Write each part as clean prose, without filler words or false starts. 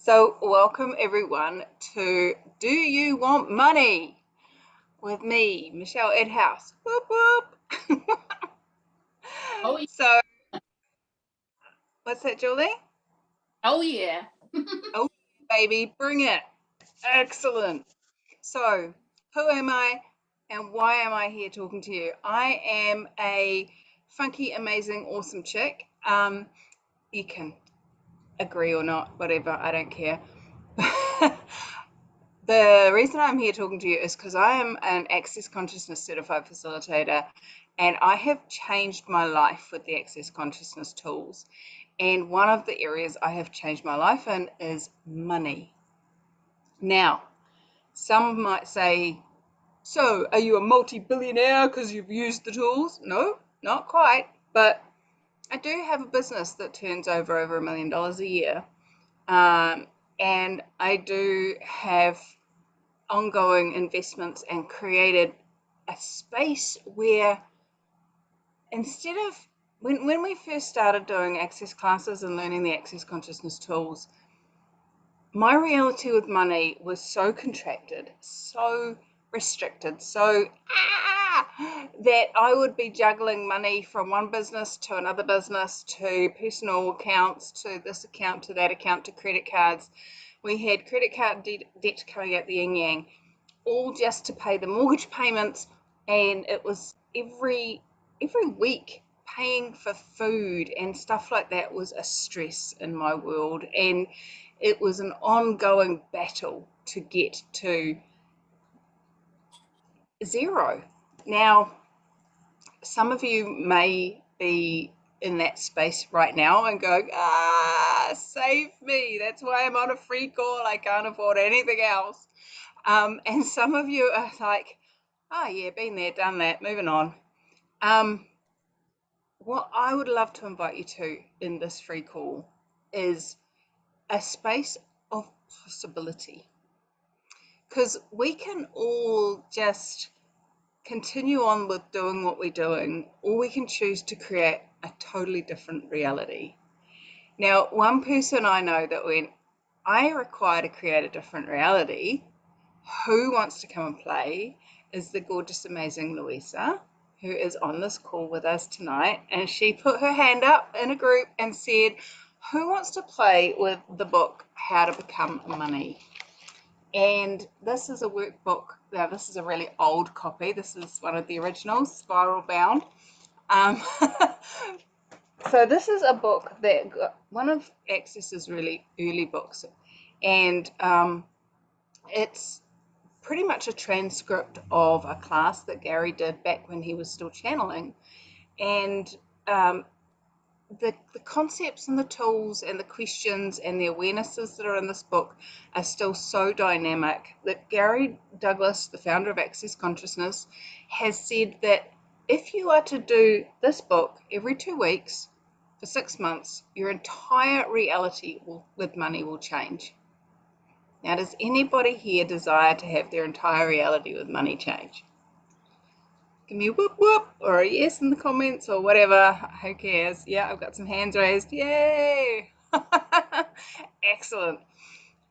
So welcome everyone to Do You Want Money? With me, Michelle Edhouse. Whoop whoop. Oh, So what's that, Julie? oh yeah. Oh baby, bring it. Excellent. So who am I and why am I here talking to you? I am a funky, amazing, awesome chick. You can agree or not, whatever, I don't care. The reason I'm here talking to you is because I am an Access Consciousness certified facilitator and I have changed my life with the Access Consciousness tools. And one of the areas I have changed my life in is money. Now, some might say, so are you a multi-billionaire because you've used the tools? No, not quite. But I do have a business that turns over $1 million a year. And I do have ongoing investments and created a space where instead of when we first started doing access classes and learning the access consciousness tools, my reality with money was so contracted, so restricted, that I would be juggling money from one business to another business, to personal accounts, to this account, to that account, to credit cards. We had credit card debt coming out the yin yang, all just to pay the mortgage payments, and it was every week paying for food and stuff like that was a stress in my world, and it was an ongoing battle to get to zero. Now, some of you may be in that space right now and going, save me, that's why I'm on a free call, I can't afford anything else. And some of you are like, oh yeah, been there, done that, moving on. What I would love to invite you to in this free call is a space of possibility. Because we can all just continue on with doing what we're doing, or we can choose to create a totally different reality. Now, one person I know that when I require to create a different reality, who wants to come and play, is the gorgeous, amazing Louisa, who is on this call with us tonight. And she put her hand up in a group and said, who wants to play with the book, How to Become Money? And this is a workbook. Now, this is a really old copy. This is one of the originals, spiral bound. So this is a book that one of Access's really early books. And it's pretty much a transcript of a class that Gary did back when he was still channeling. And the concepts and the tools and the questions and the awarenesses that are in this book are still so dynamic that Gary Douglas, the founder of Access Consciousness, has said that if you are to do this book every 2 weeks for 6 months, your entire reality with money will change. Now, does anybody here desire to have their entire reality with money change? Give me a whoop whoop or a yes in the comments or whatever. Who cares? Yeah, I've got some hands raised. Yay! Excellent.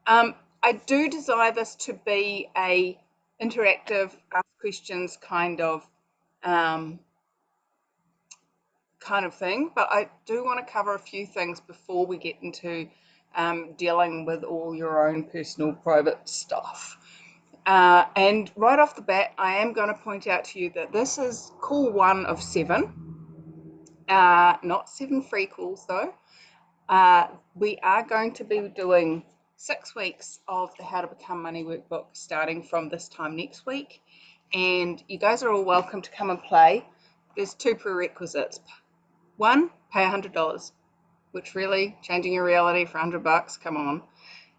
I do desire this to be a interactive, ask questions kind of thing, but I do want to cover a few things before we get into dealing with all your own personal private stuff. And right off the bat, I am going to point out to you that this is call 1 of 7, not 7 free calls though. We are going to be doing 6 weeks of the How to Become Money workbook starting from this time next week, and you guys are all welcome to come and play. There's 2 prerequisites. 1, pay $100, which really, changing your reality for $100, come on.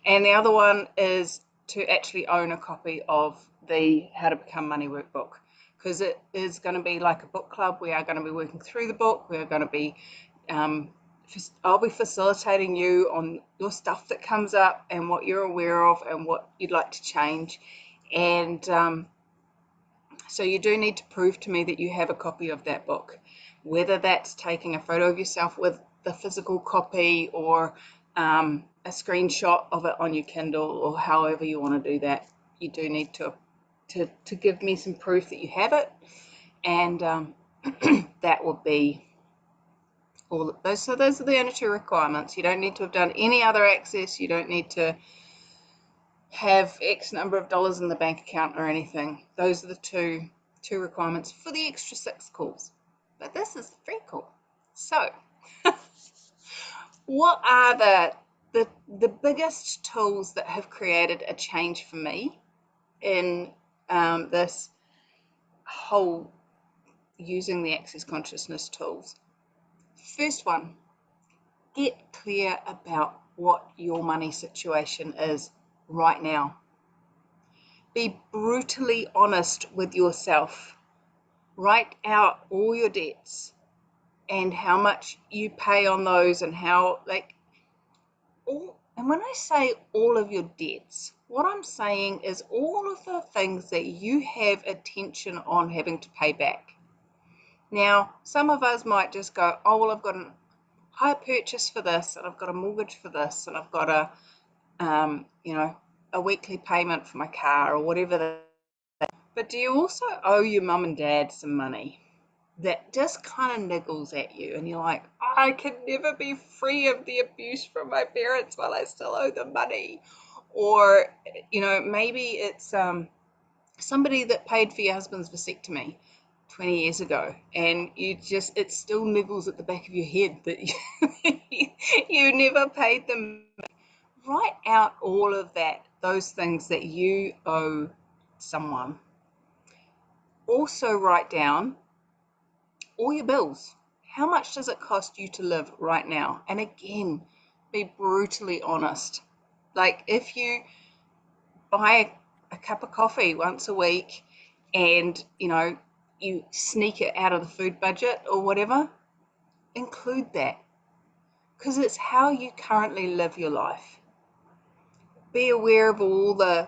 And the other one is to actually own a copy of the How to Become Money workbook, because it is going to be like a book club. We are going to be working through the book. We are going to be, I'll be facilitating you on your stuff that comes up and what you're aware of and what you'd like to change. And so you do need to prove to me that you have a copy of that book, whether that's taking a photo of yourself with the physical copy or a a screenshot of it on your Kindle or however you want to do that. You do need to give me some proof that you have it, and that would be all of those. So those are the only two requirements. You don't need to have done any other access. You don't need to have X number of dollars in the bank account or anything. Those are the two requirements for the extra 6 calls. But this is the free call. So what are the biggest tools that have created a change for me in this whole using the access consciousness tools? First one, get clear about what your money situation is right now. Be brutally honest with yourself. Write out all your debts and how much you pay on those, and how, like, all. And when I say all of your debts, what I'm saying is all of the things that you have attention on having to pay back. Now, some of us might just go, oh, well, I've got a hire purchase for this, and I've got a mortgage for this, and I've got a weekly payment for my car or whatever that. But do you also owe your mum and dad some money that just kind of niggles at you, and you're like, I can never be free of the abuse from my parents while I still owe them money? Or, maybe it's somebody that paid for your husband's vasectomy 20 years ago, and it still niggles at the back of your head that you never paid them. Write out all of those things that you owe someone. Also write down all your bills. How much does it cost you to live right now? And again, be brutally honest. Like, if you buy a cup of coffee once a week and you sneak it out of the food budget or whatever, include that, because it's how you currently live your life. Be aware of all the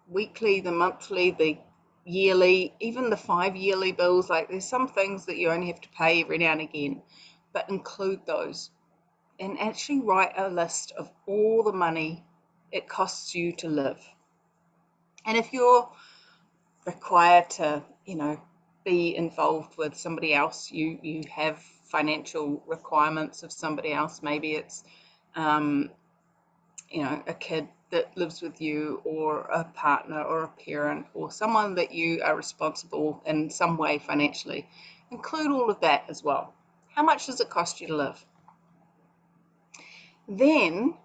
weekly, the monthly, the yearly, even the 5-yearly bills. Like, there's some things that you only have to pay every now and again, but include those, and actually write a list of all the money it costs you to live. And if you're required to, be involved with somebody else, you have financial requirements of somebody else. Maybe it's, a kid that lives with you, or a partner, or a parent, or someone that you are responsible in some way financially. Include all of that as well. How much does it cost you to live? Then,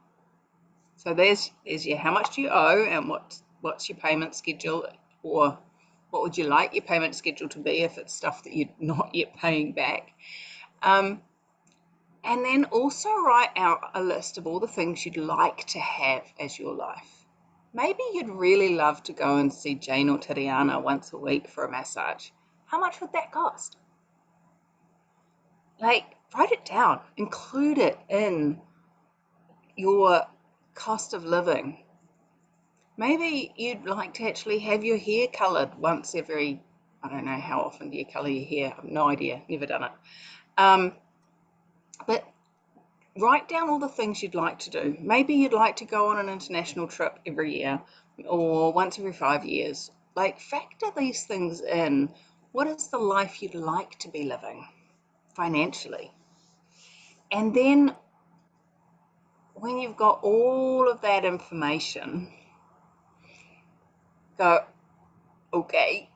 so there's your how much do you owe, and what's your payment schedule, or what would you like your payment schedule to be if it's stuff that you're not yet paying back. And then also write out a list of all the things you'd like to have as your life. Maybe you'd really love to go and see Jane or Tariana once a week for a massage. How much would that cost? Like, write it down. Include it in your cost of living. Maybe you'd like to actually have your hair coloured once every, I don't know, how often do you colour your hair? I have no idea, never done it. But write down all the things you'd like to do. Maybe you'd like to go on an international trip every year, or once every 5 years. Like, factor these things in. What is the life you'd like to be living financially? And then when you've got all of that information, go, okay,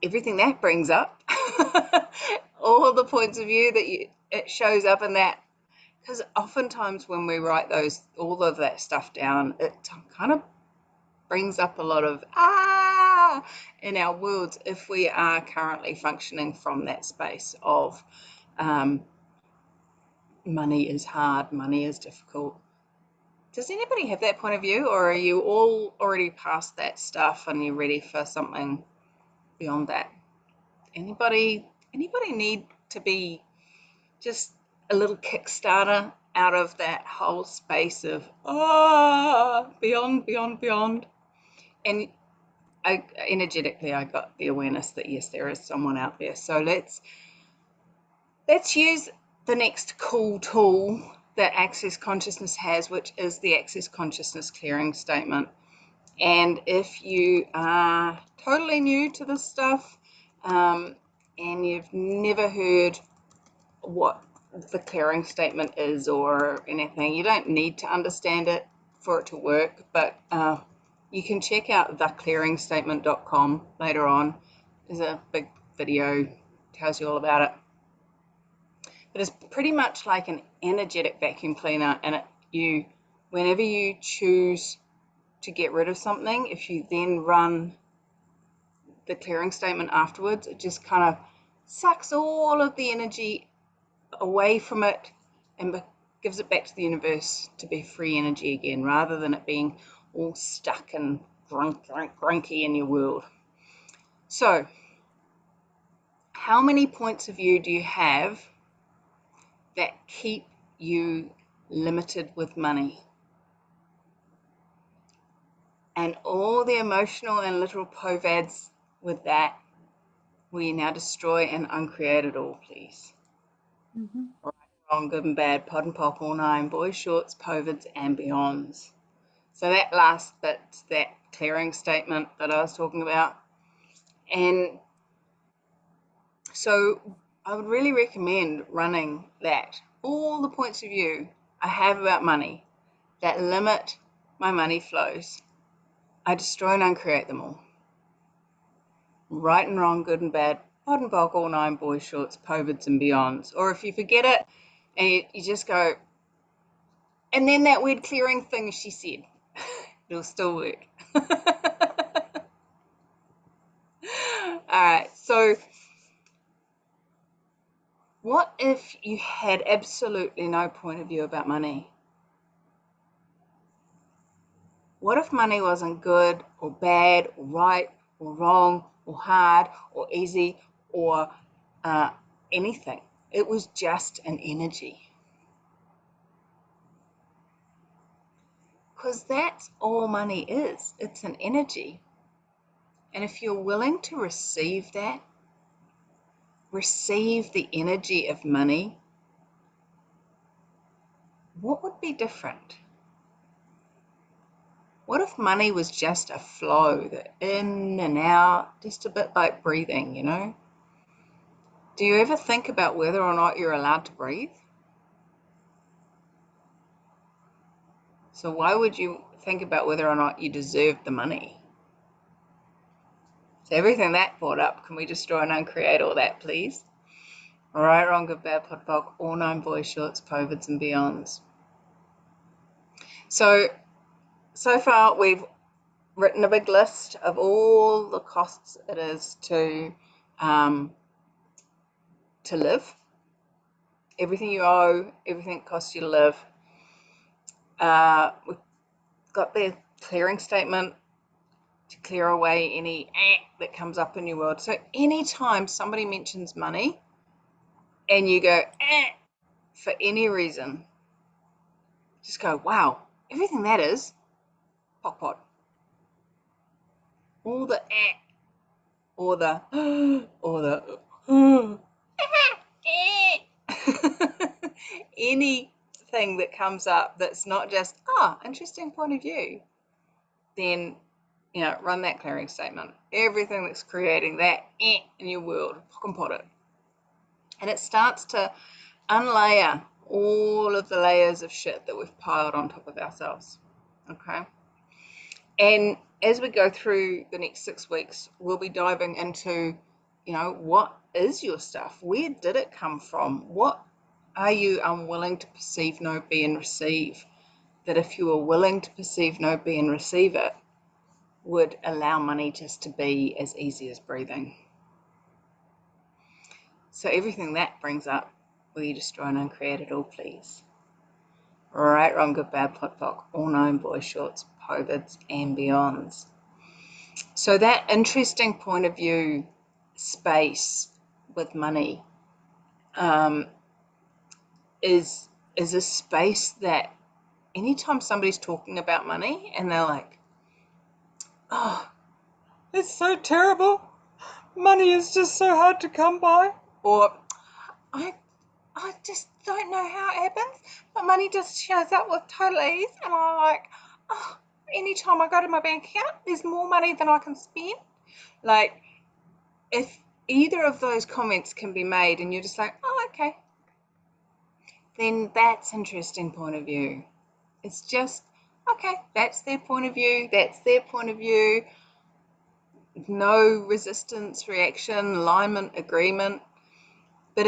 everything that brings up, all of the points of view that it shows up in that. Because oftentimes when we write all of that stuff down, it kind of brings up a lot of in our worlds, if we are currently functioning from that space of money is hard, money is difficult. Does anybody have that point of view, or are you all already past that stuff and you're ready for something beyond that? Anybody need to be just a little Kickstarter out of that whole space of beyond? And energetically I got the awareness that yes, there is someone out there. So let's use the next cool tool that Access Consciousness has, which is the Access Consciousness Clearing Statement. And if you are totally new to this stuff and you've never heard what the clearing statement is or anything, you don't need to understand it for it to work, but you can check out theclearingstatement.com later on. There's a big video, tells you all about it. But it's pretty much like an energetic vacuum cleaner, and whenever you choose to get rid of something, if you then run the clearing statement afterwards, it just kind of sucks all of the energy away from it and gives it back to the universe to be free energy again, rather than it being all stuck and grunky in your world. So, how many points of view do you have that keep you limited with money? And all the emotional and literal povads with that, will you now destroy and uncreate it all, please? Mm-hmm. Right, wrong, good and bad, pod and pop, all nine, boys, shorts, povids, and beyonds. So that last bit's that clearing statement that I was talking about. And so I would really recommend running that. All the points of view I have about money that limit my money flows, I destroy and uncreate them all. Right and wrong, good and bad, pod and bulk, all nine, boys, shorts, povids, and beyonds. Or if you forget it and you just go, and then that weird clearing thing she said, it'll still work. Alright, so what if you had absolutely no point of view about money? What if money wasn't good or bad or right or wrong or hard or easy or anything? It was just an energy. Because that's all money is. It's an energy. And if you're willing to receive that, receive the energy of money, what would be different? What if money was just a flow, that in and out, just a bit like breathing, you know? Do you ever think about whether or not you're allowed to breathe? So why would you think about whether or not you deserve the money? So everything that brought up, can we destroy and uncreate all that, please? All right, wrong, good, bad, pod, bulk, all nine, boys, shorts, povids, and beyonds. So far we've written a big list of all the costs it is to live. Everything you owe, everything it costs you to live. We've got the clearing statement to clear away any that comes up in your world. So anytime somebody mentions money and you go for any reason, just go, wow, everything that is, pot. All the or the or the anything that comes up that's not just interesting point of view, then run that clearing statement. Everything that's creating that in your world, pock and pot it. And it starts to unlayer all of the layers of shit that we've piled on top of ourselves. Okay? And as we go through the next 6 weeks, we'll be diving into, what is your stuff? Where did it come from? What are you unwilling to perceive, know, be, and receive? That if you were willing to perceive, know, be, and receive it, would allow money just to be as easy as breathing. So everything that brings up, will you destroy and uncreate it all, please? Right, wrong, good, bad, pot, pock, all nine, boys, shorts, povids, and beyonds. So that interesting point of view space with money is a space that anytime somebody's talking about money and they're like, oh, it's so terrible, money is just so hard to come by, or I just don't know how it happens, but money just shows up with total ease, and I'm like, oh, anytime I go to my bank account, there's more money than I can spend. Like, if either of those comments can be made and you're just like, oh, okay, then that's interesting point of view. It's just, okay, that's their point of view, that's their point of view. No resistance, reaction, alignment, agreement. But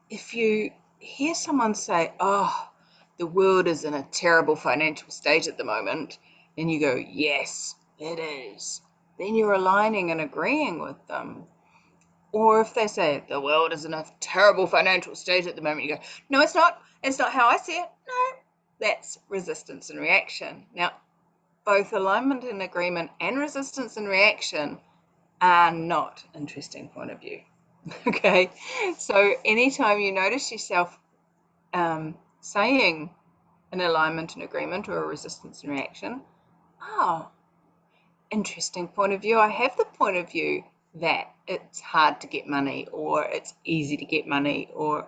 if you hear someone say, oh, the world is in a terrible financial state at the moment, and you go, yes, it is, then you're aligning and agreeing with them. Or if they say, the world is in a terrible financial state at the moment, you go, no, it's not. It's not how I see it. No, that's resistance and reaction. Now, both alignment and agreement and resistance and reaction are not interesting point of view. Okay, so anytime you notice yourself saying an alignment and agreement or a resistance and reaction, oh, interesting point of view. I have the point of view that it's hard to get money, or it's easy to get money, or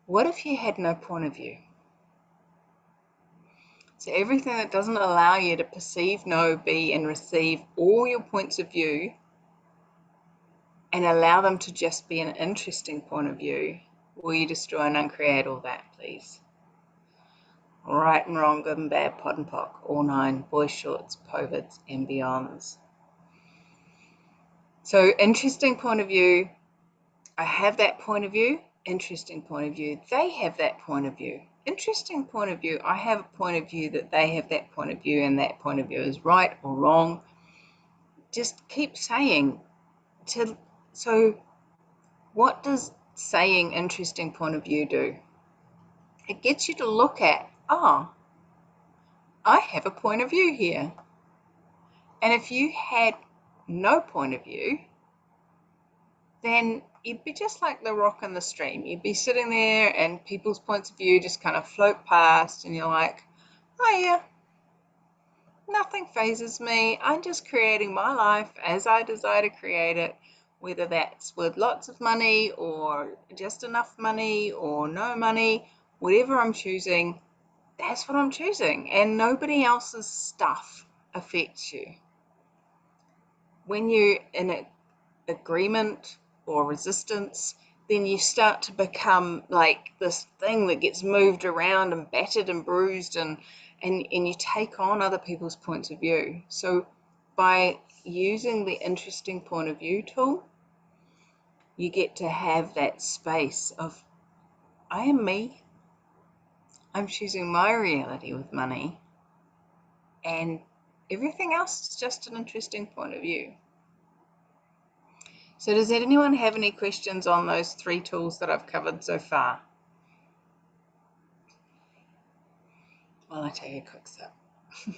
what if you had no point of view? So everything that doesn't allow you to perceive, know, be, and receive all your points of view and allow them to just be an interesting point of view, will you destroy and uncreate all that, please? Right and wrong, good and bad, pod and poc, all nine, boys shorts, povids, and beyonds. So interesting point of view, I have that point of view, interesting point of view, they have that point of view. Interesting point of view, I have a point of view that they have that point of view, and that point of view is right or wrong. Just keep saying. So what does saying interesting point of view do? It gets you to look at, oh, I have a point of view here. And if you had no point of view, then you'd be just like the rock in the stream. You'd be sitting there and people's points of view just kind of float past, and you're like, oh yeah, nothing phases me. I'm just creating my life as I desire to create it, whether that's with lots of money or just enough money or no money, whatever I'm choosing, that's what I'm choosing, and nobody else's stuff affects you. When you're in agreement or resistance, then you start to become like this thing that gets moved around and battered and bruised, and you take on other people's points of view. So by using the interesting point of view tool, you get to have that space of, I am me, I'm choosing my reality with money, and everything else is just an interesting point of view. So does anyone have any questions on those 3 tools that I've covered so far? While I take a quick sip.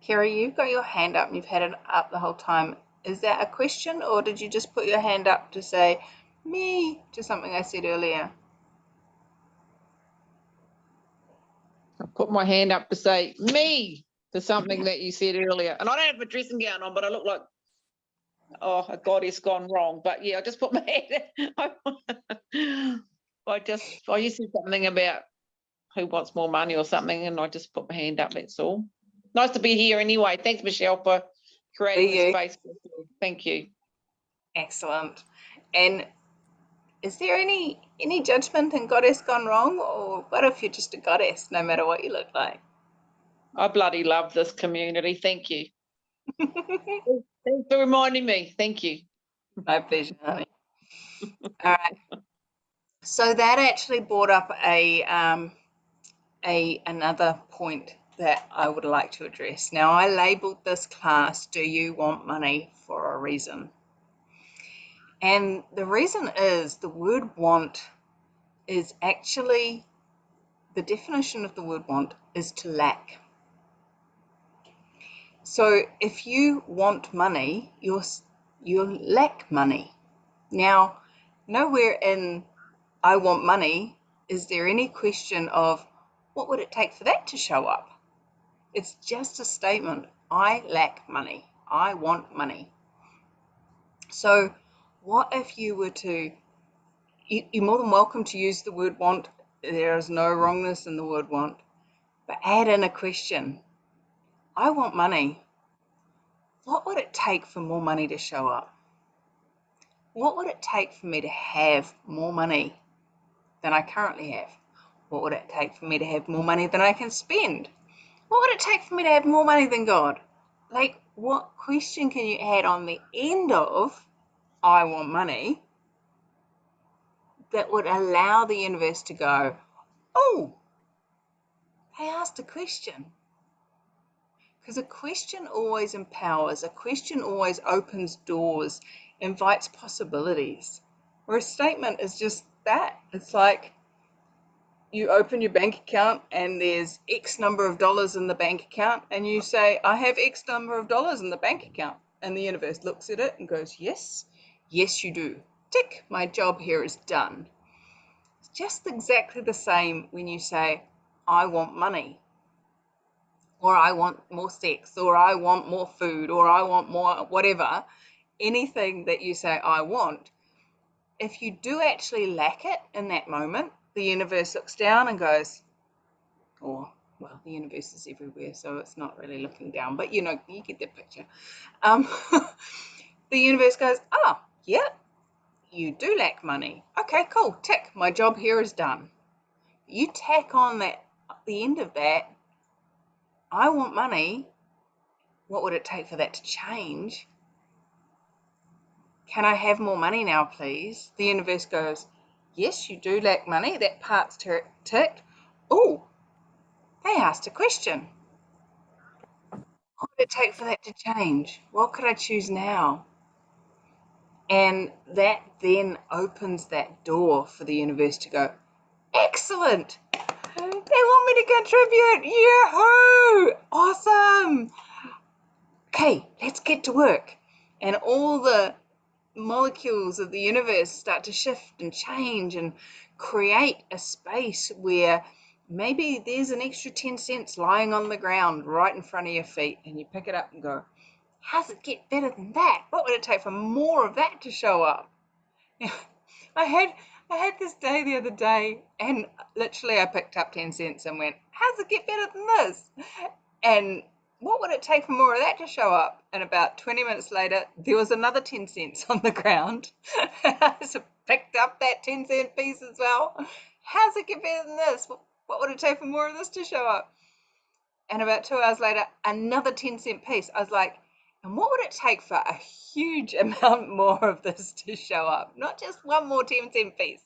Kerry, you've got your hand up and you've had it up the whole time. Is that a question, or did you just put your hand up to say me to something I said earlier? I put my hand up to say me to something that you said earlier. And I don't have a dressing gown on, but I look like, oh, a goddess gone wrong. But yeah, I just put my hand you said something about who wants more money or something, and I just put my hand up, that's all. Nice to be here anyway. Thanks, Michelle, for creating the space. Thank you. Excellent. And is there any judgment in goddess gone wrong, or what if you're just a goddess no matter what you look like? I bloody love this community. Thank you. Thanks for reminding me. Thank you. My pleasure, honey. All right. So that actually brought up another point that I would like to address. Now, I labeled this class, Do You Want Money, for a reason. And the reason is the word want is actually, the definition of the word want is to lack. So if you want money, you lack money. Now, nowhere in I want money is there any question of what would it take for that to show up. It's just a statement. I lack money. I want money. So what if you were to you're more than welcome to use the word want. There is no wrongness in the word want. But add in a question. I want money. What would it take for more money to show up? What would it take for me to have more money than I currently have? What would it take for me to have more money than I can spend? What would it take for me to have more money than God? Like, what question can you add on the end of I want money that would allow the universe to go, oh, they asked a question? Because a question always empowers, a question always opens doors, invites possibilities. Where a statement is just that. It's like you open your bank account and there's X number of dollars in the bank account, and you say, I have X number of dollars in the bank account. And the universe looks at it and goes, yes, yes, you do. Tick, my job here is done. It's just exactly the same when you say, I want money, or I want more sex, or I want more food, or I want more whatever. Anything that you say, I want, if you do actually lack it in that moment, the universe looks down and goes, well, the universe is everywhere, so it's not really looking down, but you get the picture. The universe goes, oh, yeah, you do lack money. Okay, cool, tick, my job here is done. You tack on that, at the end of that, I want money. What would it take for that to change? Can I have more money now, please? The universe goes, yes, you do lack money. That part's ticked. Oh, they asked a question. What would it take for that to change? What could I choose now? And that then opens that door for the universe to go, excellent. They want me to contribute. Yahoo! Awesome. Okay, let's get to work. And all the molecules of the universe start to shift and change and create a space where maybe there's an extra 10 cents lying on the ground right in front of your feet, and you pick it up and go, how does it get better than that? What would it take for more of that to show up? I had this day the other day, and literally I picked up 10 cents and went, how does it get better than this? And what would it take for more of that to show up? And about 20 minutes later, there was another 10 cents on the ground. I just picked up that 10 cent piece as well. How's it get better than this? What would it take for more of this to show up? And about 2 hours later, another 10 cent piece. I was like, and what would it take for a huge amount more of this to show up? Not just one more 10 cent piece,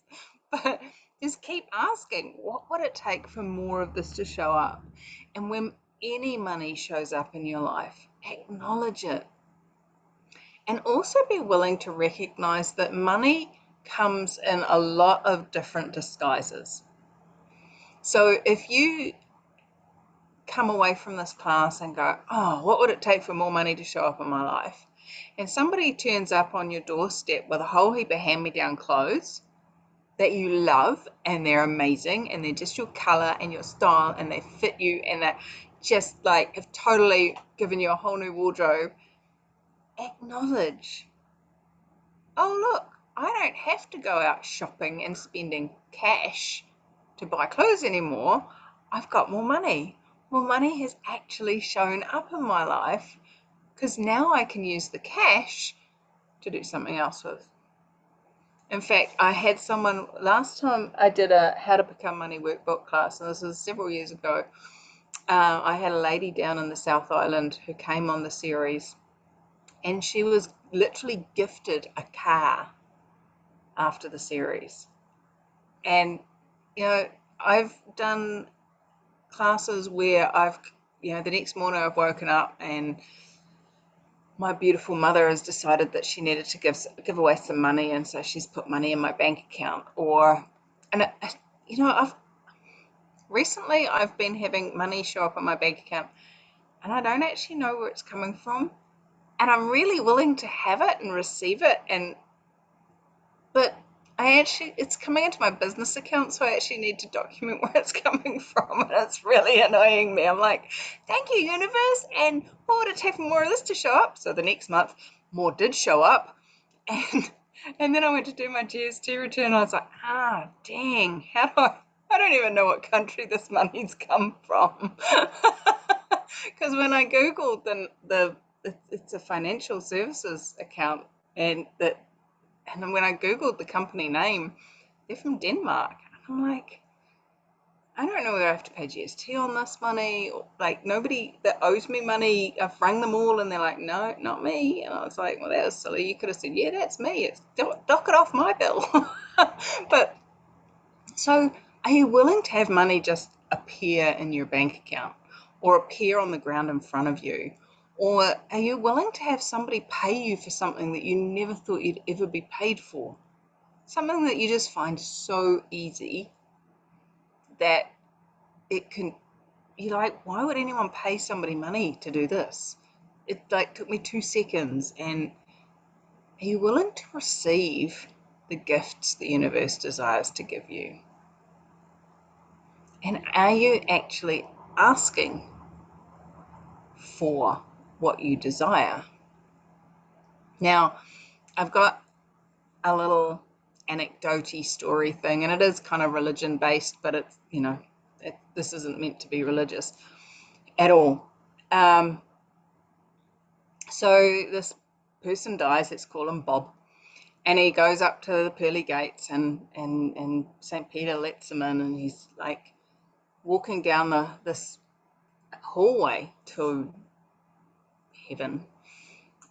but just keep asking, what would it take for more of this to show up? And when any money shows up in your life, acknowledge it. And also be willing to recognize that money comes in a lot of different disguises. So if you come away from this class and go, oh, what would it take for more money to show up in my life? And somebody turns up on your doorstep with a whole heap of hand-me-down clothes that you love, and they're amazing, and they're just your color and your style, and they fit you, and they're just like have totally given you a whole new wardrobe. Acknowledge, oh look, I don't have to go out shopping and spending cash to buy clothes anymore. I've got more money. More money has actually shown up in my life because now I can use the cash to do something else with. In fact, I had someone, last time I did a How to Become Money workbook class, and this was several years ago. I had a lady down in the South Island who came on the series, and she was literally gifted a car after the series. And, I've done classes where the next morning I've woken up and my beautiful mother has decided that she needed to give away some money, and so she's put money in my bank account. Recently I've been having money show up in my bank account, and I don't actually know where it's coming from, and I'm really willing to have it and receive it, but it's coming into my business account, so I actually need to document where it's coming from, and it's really annoying me. I'm like, thank you, universe, and what would it take for more of this to show up? So the next month, more did show up, and And then I went to do my GST return. I was like, dang, how do I don't even know what country this money's come from. Because when I Googled it's a financial services account, and then when I Googled the company name, they're from Denmark. And I'm like, I don't know whether I have to pay GST on this money. Or, like, nobody that owes me money, I've rang them all and they're like, no, not me. And I was like, well, that was silly. You could have said, yeah, that's me. It's dock it off my bill. But so are you willing to have money just appear in your bank account or appear on the ground in front of you? Or are you willing to have somebody pay you for something that you never thought you'd ever be paid for? Something that you just find so easy that you're like, why would anyone pay somebody money to do this? It like took me 2 seconds. And are you willing to receive the gifts the universe desires to give you? And are you actually asking for what you desire? Now, I've got a little anecdote-y story thing, and it is kind of religion based, but it's, this isn't meant to be religious at all. So this person dies, let's call him Bob, and he goes up to the pearly gates, and St. Peter lets him in, and he's like walking down this hallway to heaven,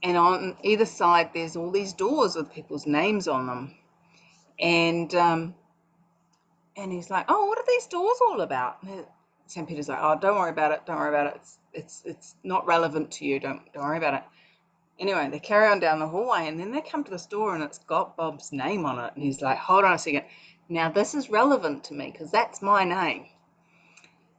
and on either side there's all these doors with people's names on them, and he's like, oh, what are these doors all about? And St. Peter's like, oh, don't worry about it, it's not relevant to you, don't worry about it. Anyway, they carry on down the hallway, and then they come to this door, and it's got Bob's name on it, and he's like, hold on a second, now this is relevant to me because that's my name.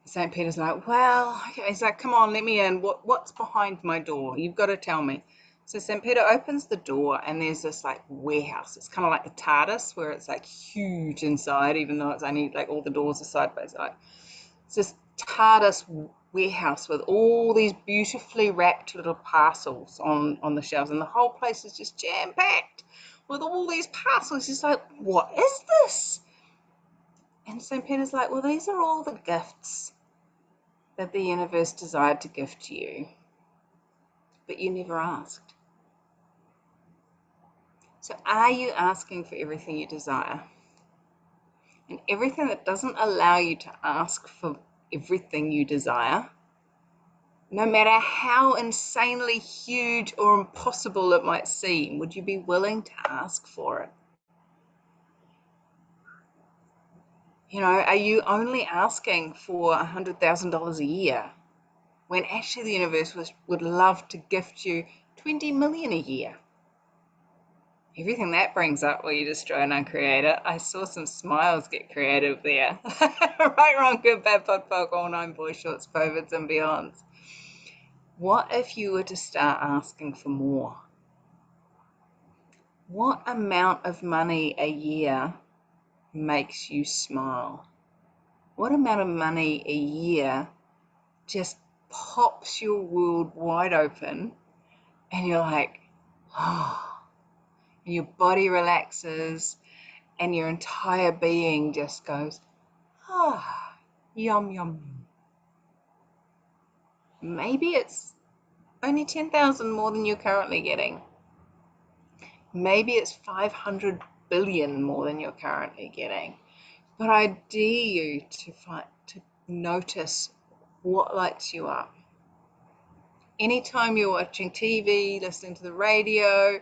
St. Peter's like, well, okay. He's like, come on, let me in. What's behind my door? You've got to tell me. So St. Peter opens the door, and there's this like warehouse. It's kind of like the TARDIS, where it's like huge inside, even though it's only like all the doors are side by side. It's this TARDIS warehouse with all these beautifully wrapped little parcels on the shelves, and the whole place is just jam-packed with all these parcels. He's like, what is this? And St. Peter's like, well, these are all the gifts that the universe desired to give to you, but you never asked. So are you asking for everything you desire? And everything that doesn't allow you to ask for everything you desire, no matter how insanely huge or impossible it might seem, would you be willing to ask for it? Are you only asking for $100,000 a year when actually the universe would love to gift you 20 million a year? Everything that brings up, will you destroy and uncreate it? I saw some smiles get creative there. Right, wrong, good, bad, pod, folk, all nine boys, shorts, COVIDs and beyonds. What if you were to start asking for more? What amount of money a year makes you smile? What amount of money a year just pops your world wide open and you're like, oh, and your body relaxes and your entire being just goes, yum, yum. Maybe it's only 10,000 more than you're currently getting. Maybe it's 500 billion more than you're currently getting. But I dare you to notice what lights you up. Anytime you're watching TV, listening to the radio,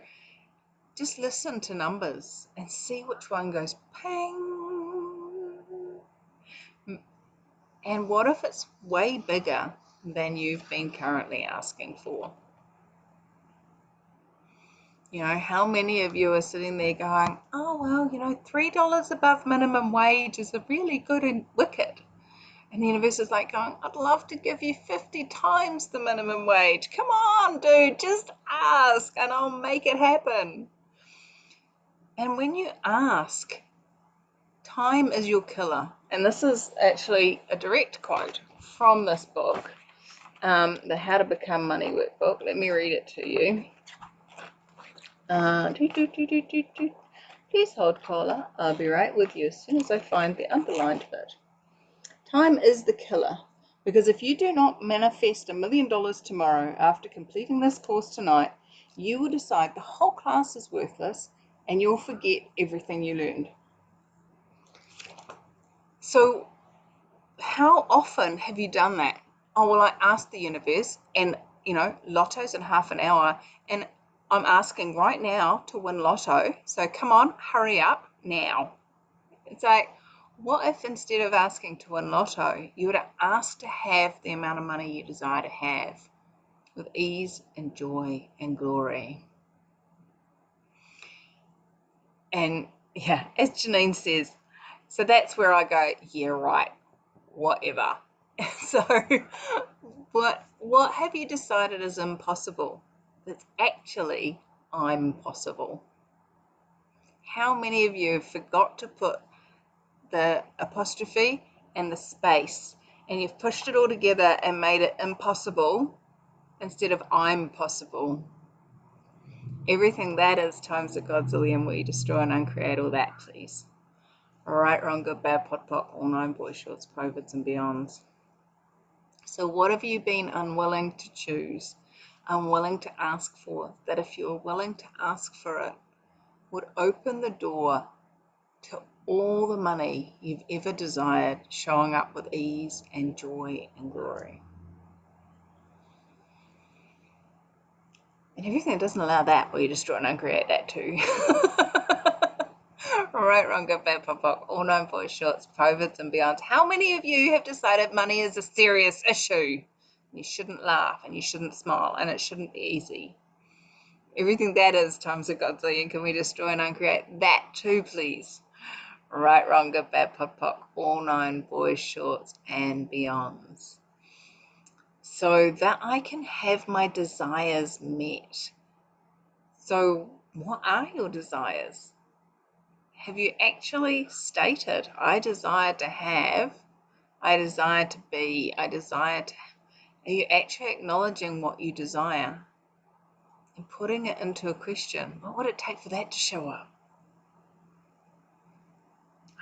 just listen to numbers and see which one goes pang. And what if it's way bigger than you've been currently asking for? How many of you are sitting there going, oh, well, $3 above minimum wage is a really good and wicked. And the universe is like going, I'd love to give you 50 times the minimum wage. Come on, dude, just ask and I'll make it happen. And when you ask, time is your killer. And this is actually a direct quote from this book, the How to Become Money Workbook. Let me read it to you. Please hold, caller. I'll be right with you as soon as I find the underlined bit. Time is the killer, because if you do not manifest $1 million tomorrow after completing this course tonight, you will decide the whole class is worthless and you'll forget everything you learned. So how often have you done that? Oh, well, I asked the universe, and lotto's in half an hour, and I'm asking right now to win lotto, so come on, hurry up now. It's like, what if instead of asking to win lotto, you were to ask to have the amount of money you desire to have with ease and joy and glory? And yeah, as Janine says, so that's where I go, yeah, right, whatever. So what have you decided is impossible that's actually I'm possible? How many of you forgot to put the apostrophe and the space, and you've pushed it all together and made it impossible instead of I'm possible? Everything that is times a godzillion. Will you destroy and uncreate all that, please? All right, wrong, good, bad, pot, pot, all nine, boys, shorts, covids, and beyonds. So what have you been unwilling to choose, unwilling to ask for, that if you're willing to ask for it, would open the door to all the money you've ever desired showing up with ease and joy and glory? And everything that doesn't allow that, will you destroy and uncreate that too? Right, wrong, good, bad, pop, pop, all nine, boys, shorts, covids, and beyond. How many of you have decided money is a serious issue? You shouldn't laugh and you shouldn't smile and it shouldn't be easy. Everything that is times a godzillion. Can we destroy and uncreate that too, please? Right, wrong, good, bad, pop, pop, all nine, boys, shorts, and beyonds. So that I can have my desires met. So what are your desires? Have you actually stated, I desire to have, I desire to be, I desire to... Are you actually acknowledging what you desire and putting it into a question? What would it take for that to show up?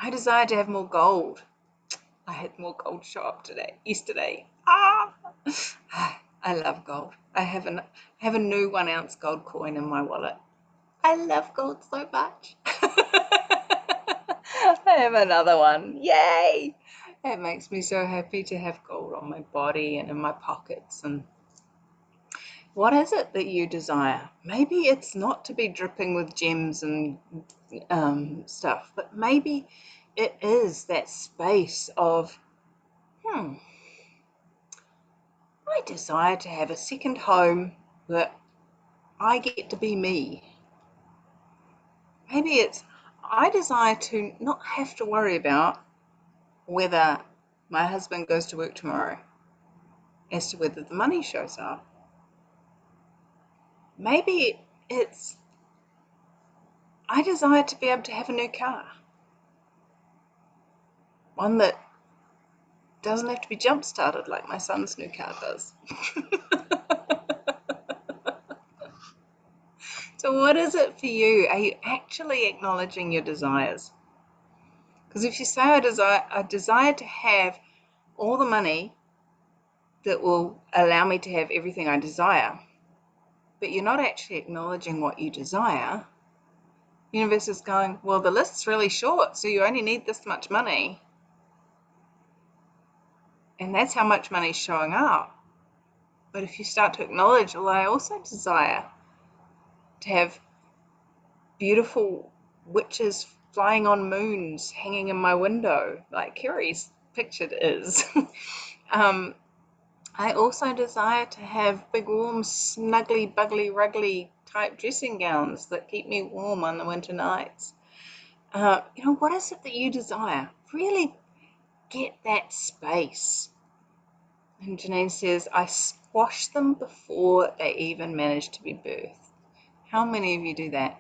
I desire to have more gold. I had more gold show up yesterday. I love gold. I have a new 1 ounce gold coin in my wallet. I love gold so much. I have another one. Yay! It makes me so happy to have gold on my body and in my pockets. And what is it that you desire? Maybe it's not to be dripping with gems and stuff, but maybe it is that space of, I desire to have a second home that I get to be me. Maybe it's, I desire to not have to worry about whether my husband goes to work tomorrow as to whether the money shows up. Maybe it's, I desire to be able to have a new car. One that doesn't have to be jump started like my son's new car does. So what is it for you? Are you actually acknowledging your desires? Because if you say I desire to have all the money that will allow me to have everything I desire, but you're not actually acknowledging what you desire, the universe is going, well, the list's really short, so you only need this much money. And that's how much money is showing up. But if you start to acknowledge, well, I also desire to have beautiful witches flying on moons hanging in my window, like Kerry's pictured is. I also desire to have big, warm, snuggly, buggly, ruggly type dressing gowns that keep me warm on the winter nights. What is it that you desire? Really get that space. And Janine says, I squash them before they even manage to be birthed. How many of you do that?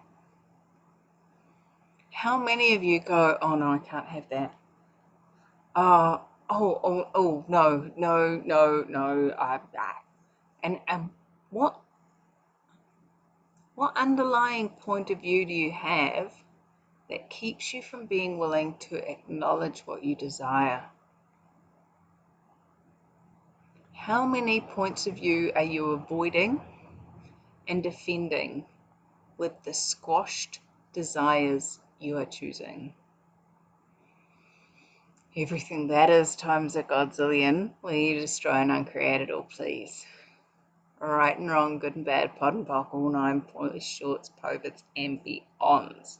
How many of you go, oh no, I can't have that. No. And what underlying point of view do you have that keeps you from being willing to acknowledge what you desire? How many points of view are you avoiding and defending with the squashed desires you are choosing? Everything that is times a godzillion, will you destroy and uncreate it all, please? Right and wrong, good and bad, pod and pock, all nine, pointless shorts, povits, and beyonds.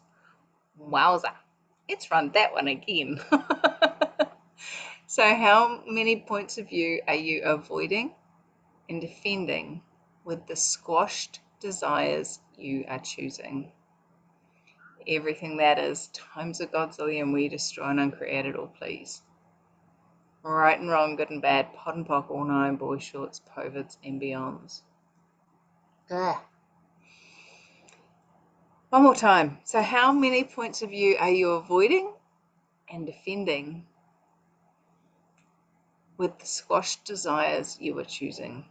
Wowza, let's run that one again. So how many points of view are you avoiding and defending with the squashed desires you are choosing? Everything that is times a godzillion, we destroy and uncreate it all, please. Right and wrong, good and bad, pod and pock, all nine, boy shorts, povits, and beyonds. Ugh. One more time. So how many points of view are you avoiding and defending with the squashed desires you are choosing?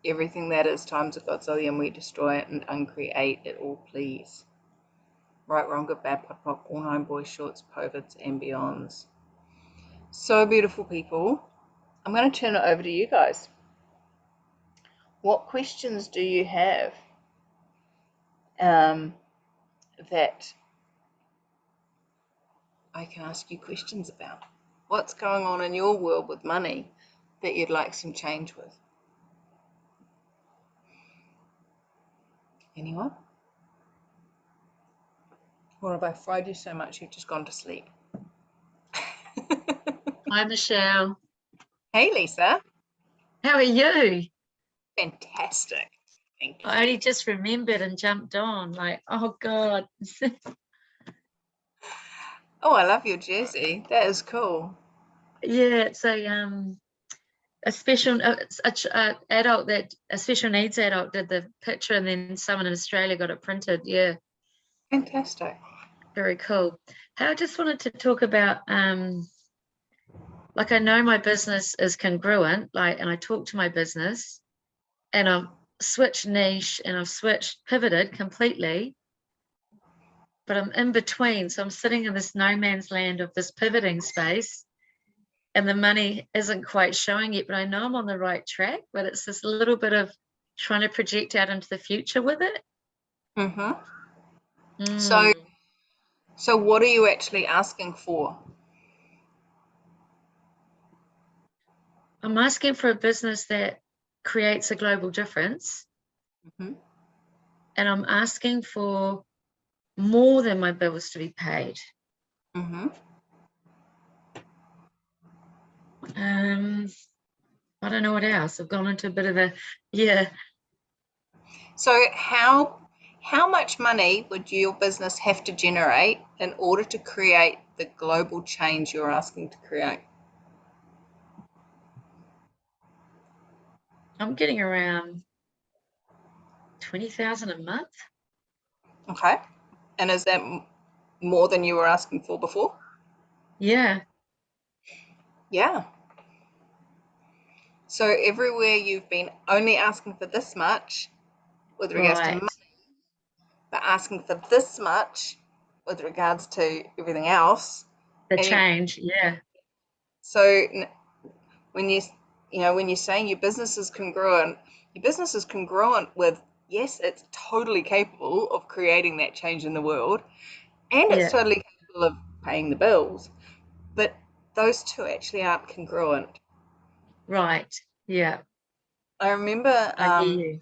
Everything that is times a godzillion, we destroy it and uncreate it all, please. Right, wrong, good, bad, pod, pock, all nine, boys, shorts, povits, and beyonds. So beautiful, people. I'm going to turn it over to you guys. What questions do you have that I can ask you questions about? What's going on in your world with money that you'd like some change with? Anyone? Or have I fried you so much you've just gone to sleep? Hi, Michelle. Hey, Lisa. How are you? Fantastic. Thank you. I only just remembered and jumped on. Like, oh God. Oh, I love your jersey. That is cool. Yeah, it's a special it's a adult that a special needs adult did the picture, and then someone in Australia got it printed. Yeah, Fantastic. very cool. Hey, I just wanted to talk about like I know my business is congruent, like, and I talk to my business, and I've switched niche and I've pivoted completely, but I'm in between. So I'm sitting in this no man's land of this pivoting space, and the money isn't quite showing yet, but I know I'm on the right track. But it's this little bit of trying to project out into the future with it. Mm-hmm. Mm. So what are you actually asking for? I'm asking for a business that creates a global difference. Mm-hmm. And I'm asking for more than my bills to be paid. Mm-hmm. I don't know what else. I've gone into a bit of a, yeah. So how much money would your business have to generate in order to create the global change you're asking to create? I'm getting around 20,000 a month. Okay. And is that more than you were asking for before? Yeah. Yeah. So everywhere you've been only asking for this much with regards to Right. money, but asking for this much with regards to everything else. The And change. Yeah. so when when you're saying your business is congruent with, yes, it's totally capable of creating that change in the world, and it's Yeah. totally capable of paying the bills, but those two actually aren't congruent. Right. Yeah. I remember I hear you.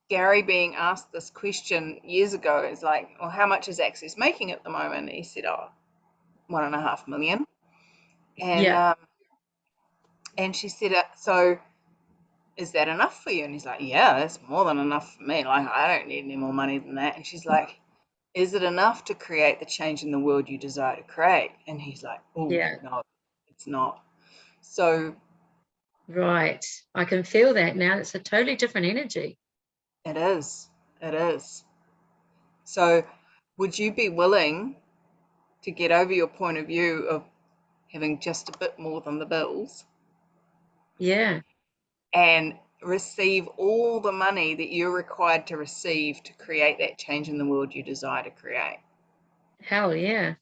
Gary being asked this question years ago. It's like, well, how much is Access making at the moment? And he said, oh, 1.5 million. Yeah. And she said, so is that enough for you? And he's like, yeah, that's more than enough for me. Like, I don't need any more money than that. And she's like, is it enough to create the change in the world you desire to create? And he's like, oh, Yeah. no, it's not. So Right. I can feel that now. It's a totally different energy. it is. It is. So would you be willing to get over your point of view of having just a bit more than the bills Yeah. and receive all the money that you're required to receive to create that change in the world you desire to create? Hell yeah.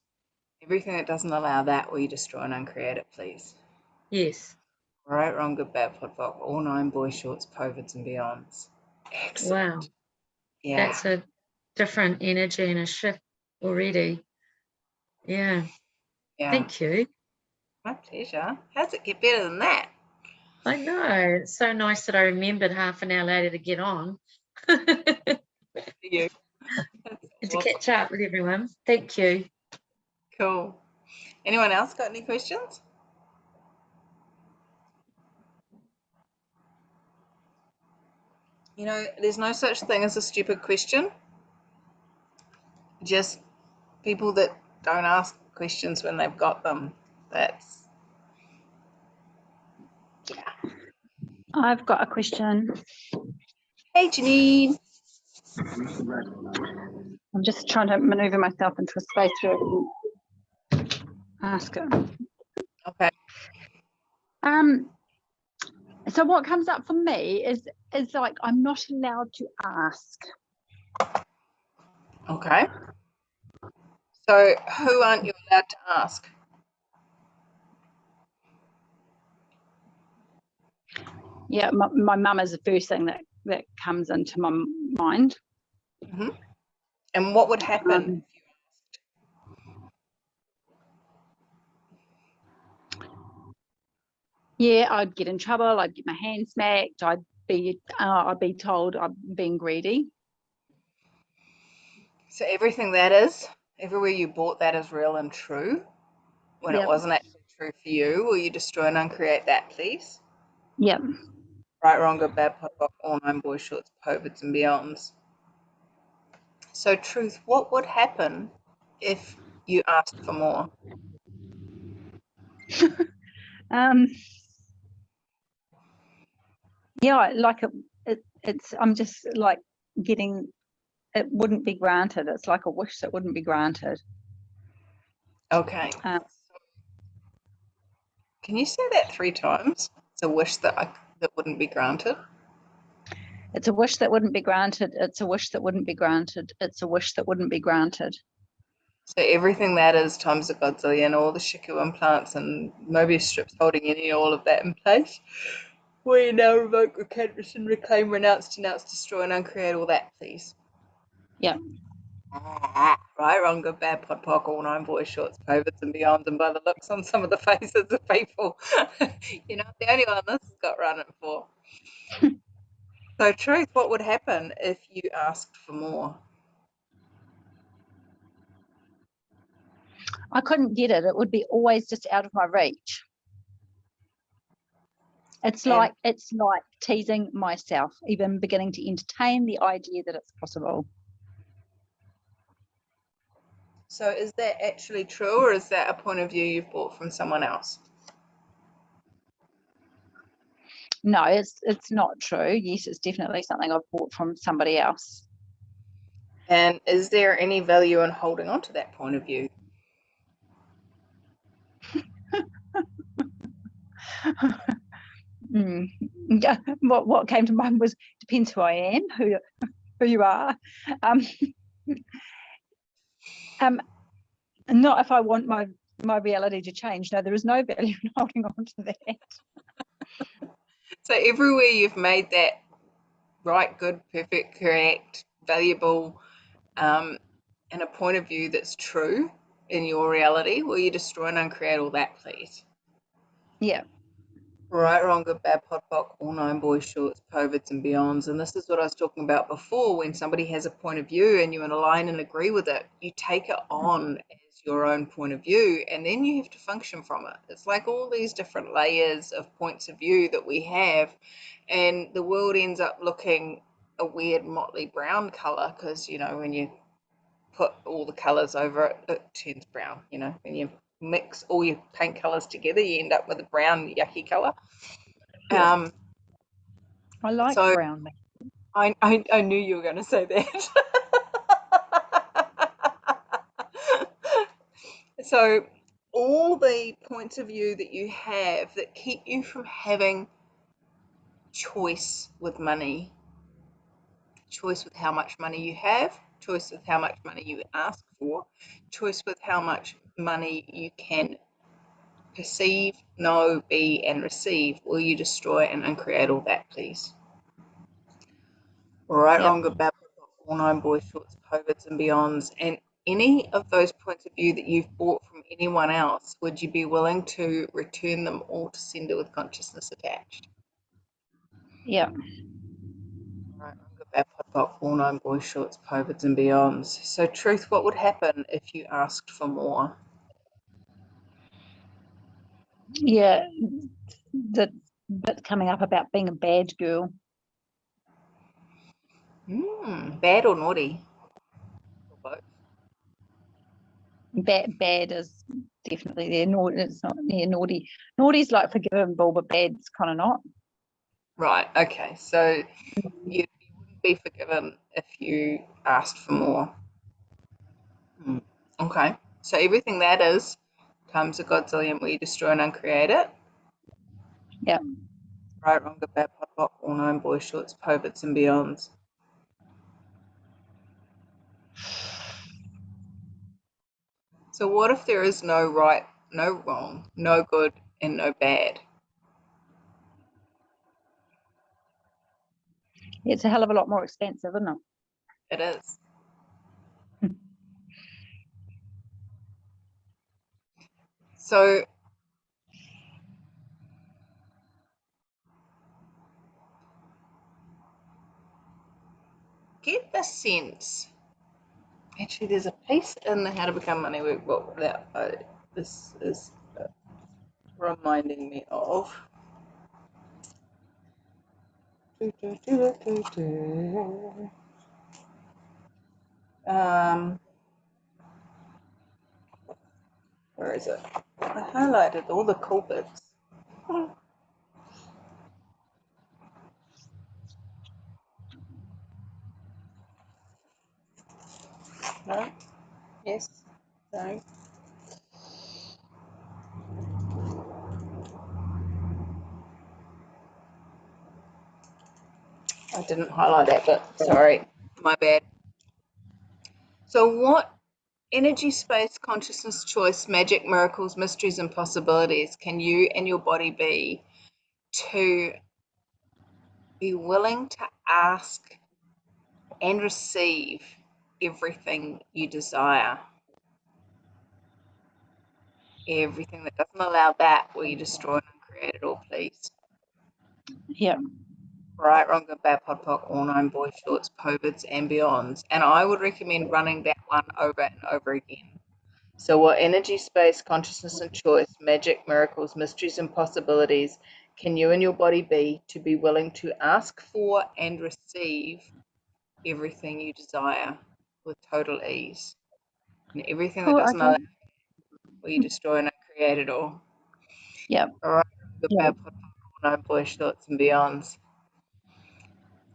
Everything that doesn't allow that, will you destroy and uncreate it, please? Yes. Right, wrong, good, bad, pod, poc, all 9 boys, shorts, covids, and beyonds. Excellent. Wow. Yeah. That's a different energy and a shift already. Yeah. Yeah. Thank you. My pleasure. How's it get better than that? I know. It's so nice that I remembered half an hour later to get on. For you. That's And to awesome. catch up with everyone. Thank you. Cool. Anyone else got any questions? You know, there's no such thing as a stupid question. Just people that don't ask questions when they've got them. That's, yeah. I've got a question. Hey, Janine. I'm just trying to maneuver myself into a space where I can ask it. Okay. So what comes up for me is like I'm not allowed to ask. Okay. So who aren't you allowed to ask? Yeah, my mum is the first thing that comes into my mind. Mm-hmm. And what would happen if you asked? Yeah, I'd get in trouble. I'd get my hand smacked. I'd be told I'm being greedy. So everything that is, everywhere you bought that is real and true, when it Yep. wasn't actually true for you, will you destroy and uncreate that, please? Yep. Right, wrong, good, bad, pod, poc, all 9 boys, shorts, covids, and beyonds. So, truth, what would happen if you asked for more? Yeah, like it's I'm just like getting it wouldn't be granted. It's like a wish that wouldn't be granted. Okay. Can you say that 3 times? It's a wish that wouldn't be granted. It's a wish that wouldn't be granted. It's a wish that wouldn't be granted. It's a wish that wouldn't be granted. So everything that is times a godzillion, all the Shiku implants and Mobius strips holding any all of that in place. We now revoke, recant, rescind, reclaim, renounce, denounce, destroy, and uncreate all that, please. Yeah. Right, wrong, good, bad, pod, poc, all 9 boys, shorts, covids, and beyonds, and by the looks on some of the faces of people, you're not the only one this has got running for. So, truth, what would happen if you asked for more? I couldn't get it. It would be always just out of my reach. It's like teasing myself, even beginning to entertain the idea that it's possible. So, is that actually true, or is that a point of view you've bought from someone else? No, it's not true. Yes, it's definitely something I've bought from somebody else. And is there any value in holding on to that point of view? Yeah, what came to mind was depends who I am, who you are. Not if I want my reality to change. No, there is no value in holding on to that. So everywhere you've made that right, good, perfect, correct, valuable, and a point of view that's true in your reality, will you destroy and uncreate all that, please? Yeah. Right, wrong, good, bad, pod, poc, all 9 boys, shorts, covids, and beyonds. And this is what I was talking about before. When somebody has a point of view and you align and agree with it, you take it on as your own point of view, and then you have to function from it. It's like all these different layers of points of view that we have, and the world ends up looking a weird motley brown color because, you know, when you put all the colors over it, it turns brown. You know, when you mix all your paint colors together, you end up with a brown, yucky color. I like So brown. I knew you were going to say that. So all the points of view that you have that keep you from having choice with money, choice with how much money you have, choice with how much money you ask for, choice with how much money you can perceive, know, be, and receive. Will you destroy and uncreate all that, please? All right, Yep. wrong, good, bad, all nine boys, shorts, COVIDs, and beyonds. And any of those points of view that you've bought from anyone else, would you be willing to return them all to sender with consciousness attached? Yeah. Right, wrong, good, bad, POD, all nine boys, shorts, COVIDs, and beyonds. So, truth, what would happen if you asked for more? Yeah. The bit coming up about being a bad girl. Bad or naughty? Or both? Bad is definitely there. Naughty, it's not. Yeah, naughty. Naughty's like forgivable, but bad's kind of not. Right, okay. So, you wouldn't be forgiven if you asked for more. Okay. So, everything that is times a godzillion, will you destroy and uncreate it? Yeah. Right, wrong, good, bad, POD, POC, all nine boys, shorts, POVIDs, and beyonds. So, what if there is no right, no wrong, no good, and no bad? It's a hell of a lot more expensive, isn't it? It is. So, get the sense. Actually, there's a piece in the How to Become Money workbook that this is reminding me of. Where is it? I highlighted all the cool bits. No? Yes? No? I didn't highlight that bit. Sorry. My bad. So what energy, space, consciousness, choice, magic, miracles, mysteries, and possibilities can you and your body be to be willing to ask and receive everything you desire? Everything that doesn't allow that, will you destroy and uncreate it all, please? Yeah. Right, wrong, good, bad, POD, POC, all nine boys, shorts, POVIDs, and beyonds. And I would recommend running that one over and over again. So what energy, space, consciousness, and choice, magic, miracles, mysteries, and possibilities can you and your body be to be willing to ask for and receive everything you desire with total ease? And everything that Cool. doesn't Okay. allow, will you destroy and uncreate it all? Yeah. All right, good, Yeah. bad, POD, POC, all nine boys, shorts, and beyonds.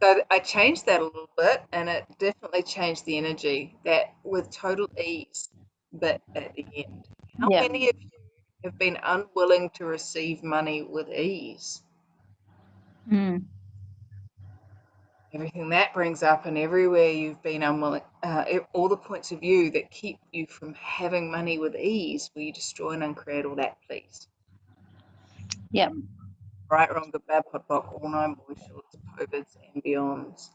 So I changed that a little bit, and it definitely changed the energy, that with total ease bit at the end. How Yeah. many of you have been unwilling to receive money with ease? Mm. Everything that brings up, and everywhere you've been unwilling, all the points of view that keep you from having money with ease, will you destroy and uncreate all that, please? Yeah. Right, wrong, good, bad, POD, POC, all nine boys, shorts, POVIDs, and beyonds.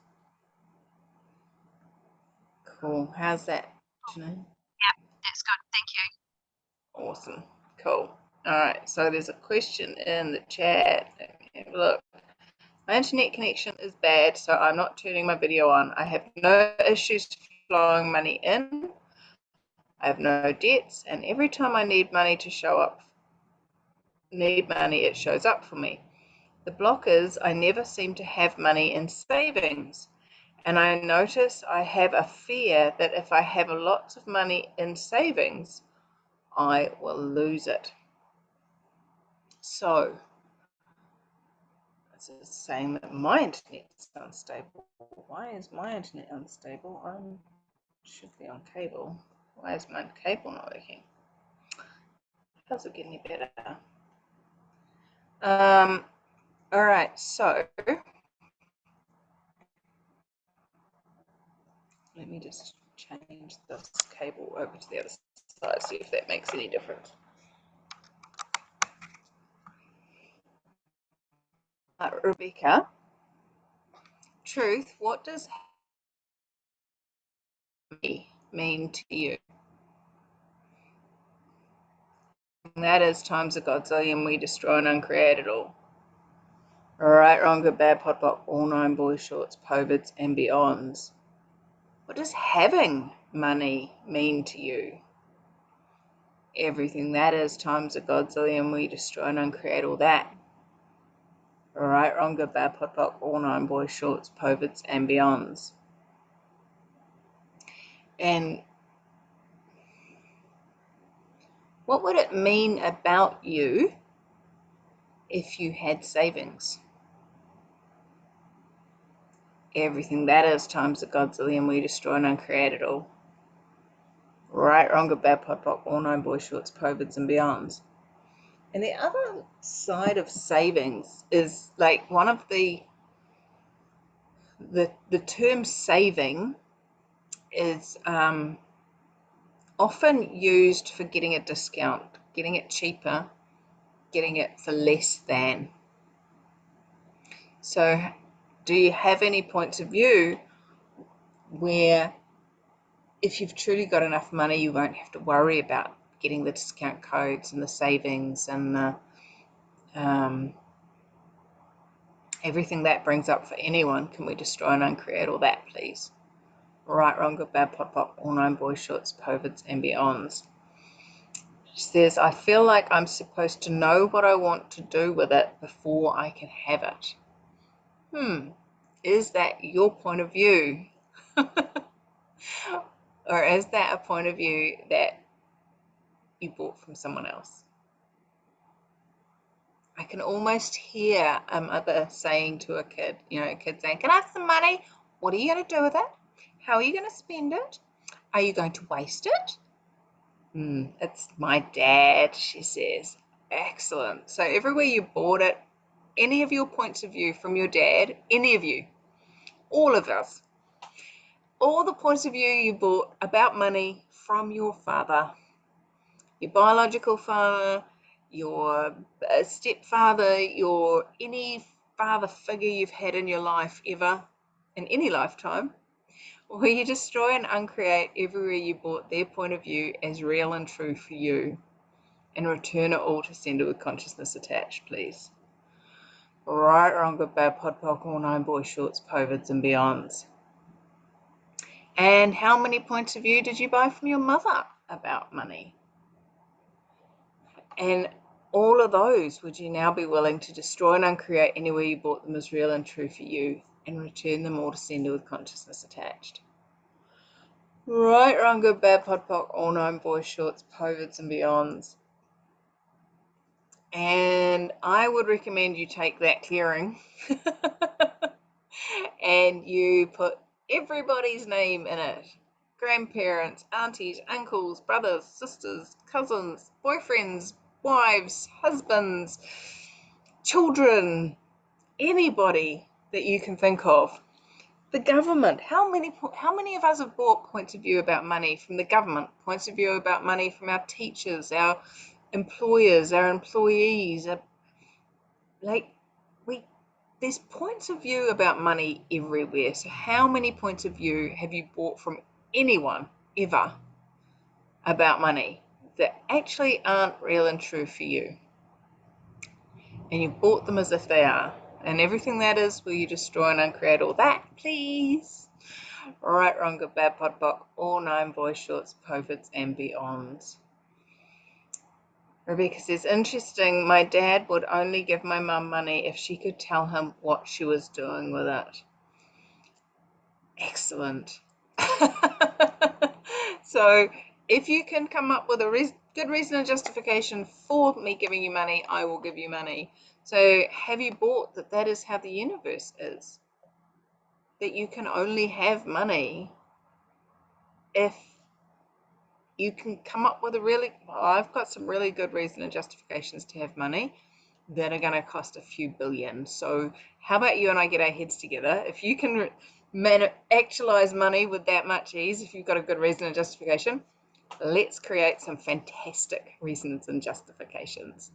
Cool. How's that, Janine? That's good. Thank you. Awesome. Cool. All right. So there's a question in the chat. Let me have a look. My internet connection is bad, so I'm not turning my video on. I have no issues flowing money in. I have no debts, and every time I need money, it shows up for me. The block is I never seem to have money in savings. And I notice I have a fear that if I have lots of money in savings, I will lose it. So, this is saying that my internet is unstable. Why is my internet unstable? I should be on cable. Why is my cable not working? Does it get any better? All right, so let me just change this cable over to the other side, see if that makes any difference. Rebecca, truth, what does happy mean to you? That is times a godzillion, we destroy and uncreate it all. Right, wrong, good, bad, pot, bock, all nine, boys, shorts, povids, and beyonds. What does having money mean to you? Everything that is times a godzillion, we destroy and uncreate all that. Right, wrong, good, bad, pot, bock, all nine, boys, shorts, povids, and beyonds. And what would it mean about you if you had savings? Everything that is times a godzillion, we destroy and uncreate it all. Right, wrong, good, bad, pot, bock, all nine, boys, shorts, povids, and beyonds. And the other side of savings is like one of the term saving is often used for getting a discount, getting it cheaper, getting it for less than. So do you have any points of view where if you've truly got enough money, you won't have to worry about getting the discount codes and the savings and the everything that brings up for anyone? Can we destroy and uncreate all that, please? Right, wrong, good, bad, pot, bock, all nine, boys, shorts, povids, and beyonds. She says, I feel like I'm supposed to know what I want to do with it before I can have it. Is that your point of view? Or is that a point of view that you bought from someone else? I can almost hear a mother saying to a kid, a kid saying, can I have some money? What are you going to do with it? How are you going to spend it? Are you going to waste it? It's my dad, she says. Excellent. So everywhere you bought it, any of your points of view from your dad, any of you, all of us, all the points of view you bought about money from your father, your biological father, your stepfather, your any father figure you've had in your life ever, in any lifetime, where you destroy and uncreate everywhere you bought their point of view as real and true for you, and return it all to sender with consciousness attached, please. Right, wrong, good, bad, pod, pock, all nine, boys, shorts, povids, and beyonds. And how many points of view did you buy from your mother about money? And all of those, would you now be willing to destroy and uncreate anywhere you bought them as real and true for you, and return them all to sender with consciousness attached? Right, wrong, good, bad, pod, pock, all nine, boys, shorts, povids, and beyonds. And I would recommend you take that clearing and you put everybody's name in it. Grandparents, aunties, uncles, brothers, sisters, cousins, boyfriends, wives, husbands, children, anybody that you can think of. The government, how many of us have bought points of view about money from the government, points of view about money from our teachers, our employers, our employees? There's points of view about money everywhere. So how many points of view have you bought from anyone ever about money that actually aren't real and true for you? And you bought them as if they are. And everything that is, will you destroy and uncreate all that, please? Right, wrong, good, bad, pod, pock, all nine, boys, shorts, povids, and beyonds. Rebecca says, interesting, my dad would only give my mum money if she could tell him what she was doing with it. Excellent. So if you can come up with a good reason and justification for me giving you money, I will give you money. So have you bought that is how the universe is? That you can only have money if you can come up with I've got some really good reason and justifications to have money that are going to cost a few billion. So how about you and I get our heads together? If you can actualize money with that much ease if you've got a good reason and justification, let's create some fantastic reasons and justifications.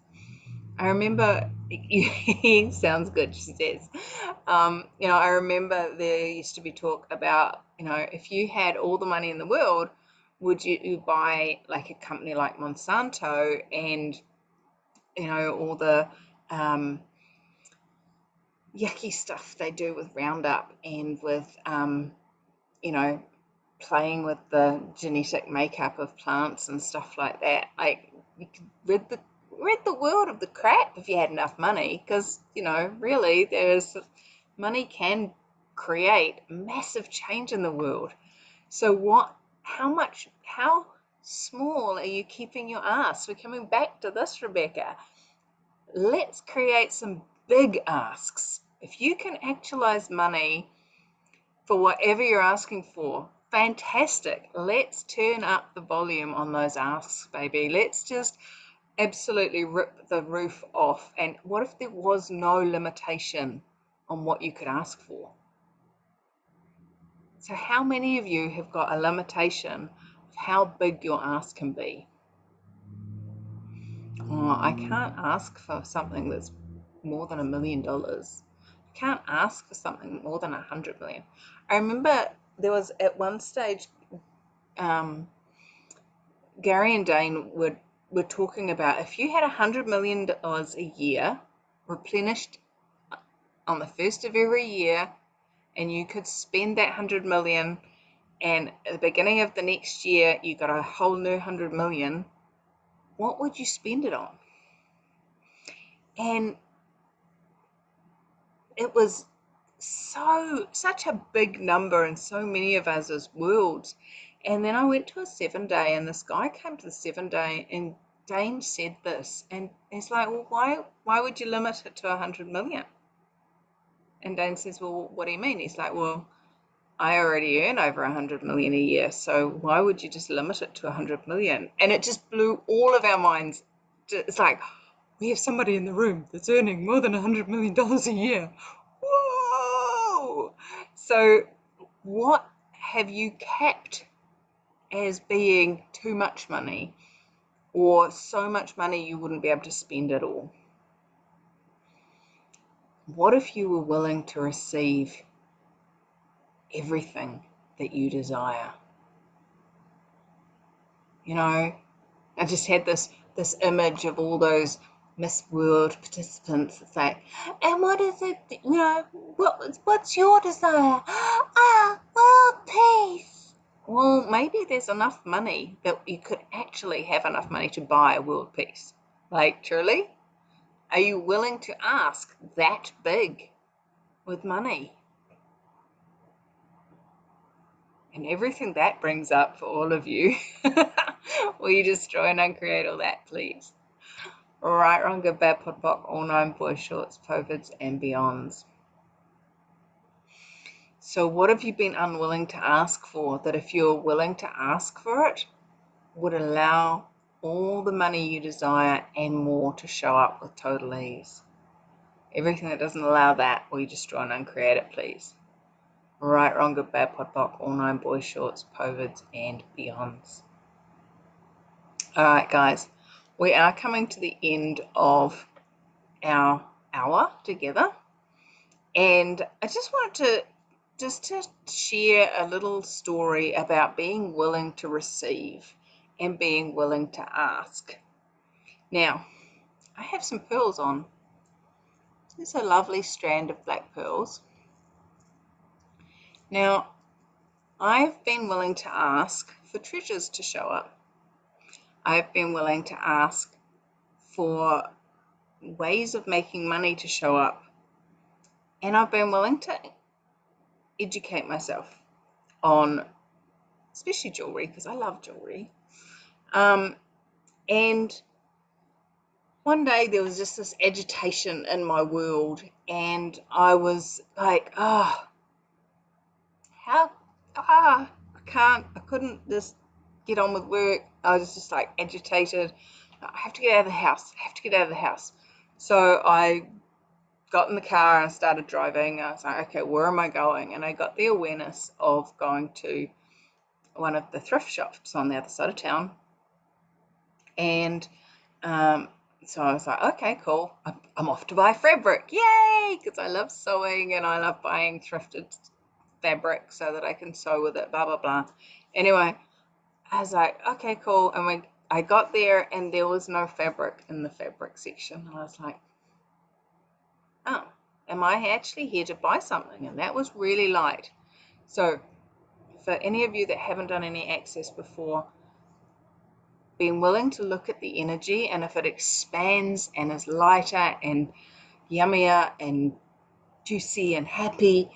I remember, sounds good, she says. I remember there used to be talk about, if you had all the money in the world, would you buy like a company like Monsanto and, all the yucky stuff they do with Roundup and with, playing with the genetic makeup of plants and stuff like that. Like, you could rid the world of the crap if you had enough money, because really money can create massive change in the world. So how small are you keeping your ass? We're coming back to this, Rebecca. Let's create some big asks. If you can actualize money for whatever you're asking for, fantastic. Let's turn up the volume on those asks, baby. Let's just absolutely rip the roof off. And what if there was no limitation on what you could ask for? So how many of you have got a limitation of how big your ask can be? Oh, I can't ask for something that's more than $1 million. I can't ask for something more than 100 million. I remember there was at one stage, Gary and Dane were talking about if you had $100 million a year replenished on the first of every year, and you could spend that 100 million, and at the beginning of the next year you got a whole new 100 million, what would you spend it on? And it was such a big number in so many of us worlds. And then I went to a 7-day, and this guy came to the 7-day, and Dane said this, and he's like, well, why would you limit it to 100 million? And Dane says, well, what do you mean? He's like, well, I already earn over 100 million a year, so why would you just limit it to 100 million? And it just blew all of our minds. It's like, we have somebody in the room that's earning more than $100 million a year. Whoa! So what have you capped as being too much money, or so much money you wouldn't be able to spend it all? What if you were willing to receive everything that you desire? I just had this image of all those Miss World participants. It's like, and what is it, what's your desire? World peace. Well, maybe there's enough money that you could actually have enough money to buy a world peace. Like, truly? Are you willing to ask that big with money? And everything that brings up for all of you. Will you destroy and uncreate all that, please? Right, wrong, good, bad, pod, poc, all nine, boys, shorts, covids, and beyonds. So what have you been unwilling to ask for that if you're willing to ask for it, would allow all the money you desire and more to show up with total ease? Everything that doesn't allow that, will you destroy and uncreate it, please? Right, wrong, good, bad, pod, poc, all nine, boys, shorts, covids, and beyonds. All right, guys, we are coming to the end of our hour together, and I just wanted to share a little story about being willing to receive and being willing to ask. Now, I have some pearls on. There's a lovely strand of black pearls. Now, I've been willing to ask for treasures to show up. I've been willing to ask for ways of making money to show up. And I've been willing to educate myself on, especially jewelry, because I love jewelry. And one day there was just this agitation in my world, and I was like, I couldn't just get on with work. I was just like agitated. I have to get out of the house. So I got in the car and started driving. I was like, okay, where am I going? And I got the awareness of going to one of the thrift shops on the other side of town. And so I was like, okay, cool. I'm off to buy fabric. Yay! Because I love sewing and I love buying thrifted fabric so that I can sew with it, blah, blah, blah. Anyway, I was like, okay, cool. And I got there and there was no fabric in the fabric section. And I was like, oh, am I actually here to buy something? And that was really light. So for any of you that haven't done any access before, being willing to look at the energy, and if it expands and is lighter and yummier and juicy and happy,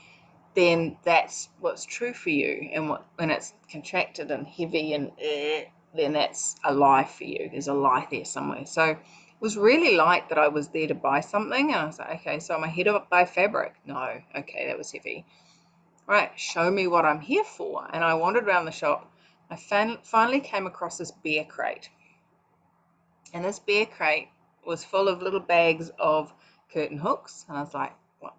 then that's what's true for you. And when it's contracted and heavy and then that's a lie for you. There's a lie there somewhere. So it was really light that I was there to buy something, and I was like, okay, so am I here to buy fabric? No. Okay, that was heavy. Right, show me what I'm here for. And I wandered around the shop. I finally came across this bear crate. And this bear crate was full of little bags of curtain hooks. And I was like, what?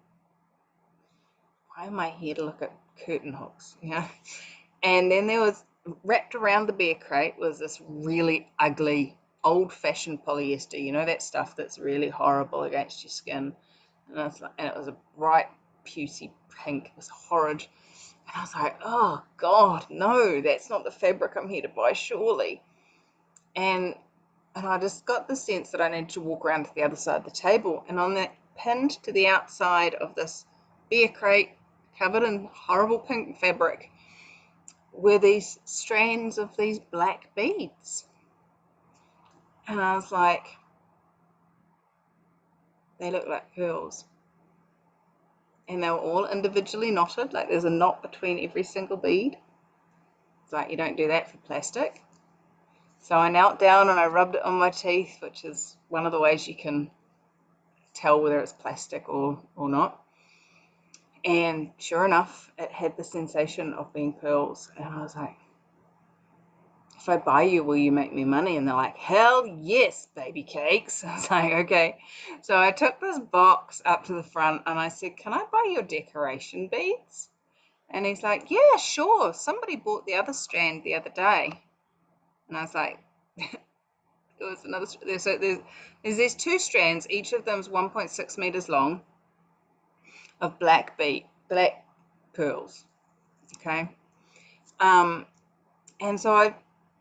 Why am I here to look at curtain hooks? You know? And then there was, wrapped around the bear crate was this really ugly, old-fashioned polyester. You know, that stuff that's really horrible against your skin. And it was a bright, pucy pink. It was horrid. And I was like, oh, God, no, that's not the fabric I'm here to buy, surely. And I just got the sense that I needed to walk around to the other side of the table. And on that, pinned to the outside of this bear crate, covered in horrible pink fabric, were these strands of these black beads. And I was like, they look like pearls. And they were all individually knotted, like there's a knot between every single bead. It's like, you don't do that for plastic. So I knelt down and I rubbed it on my teeth, which is one of the ways you can tell whether it's plastic or not. And sure enough, it had the sensation of being pearls. And I was like, if I buy you, will you make me money? And they're like, hell yes, baby cakes. I was like, okay. So I took this box up to the front and I said, can I buy your decoration beads? And he's like, yeah, sure. Somebody bought the other strand the other day. And I was like, there was another, so there's these two strands, each of them is 1.6 meters long, of black pearls. Okay. And so I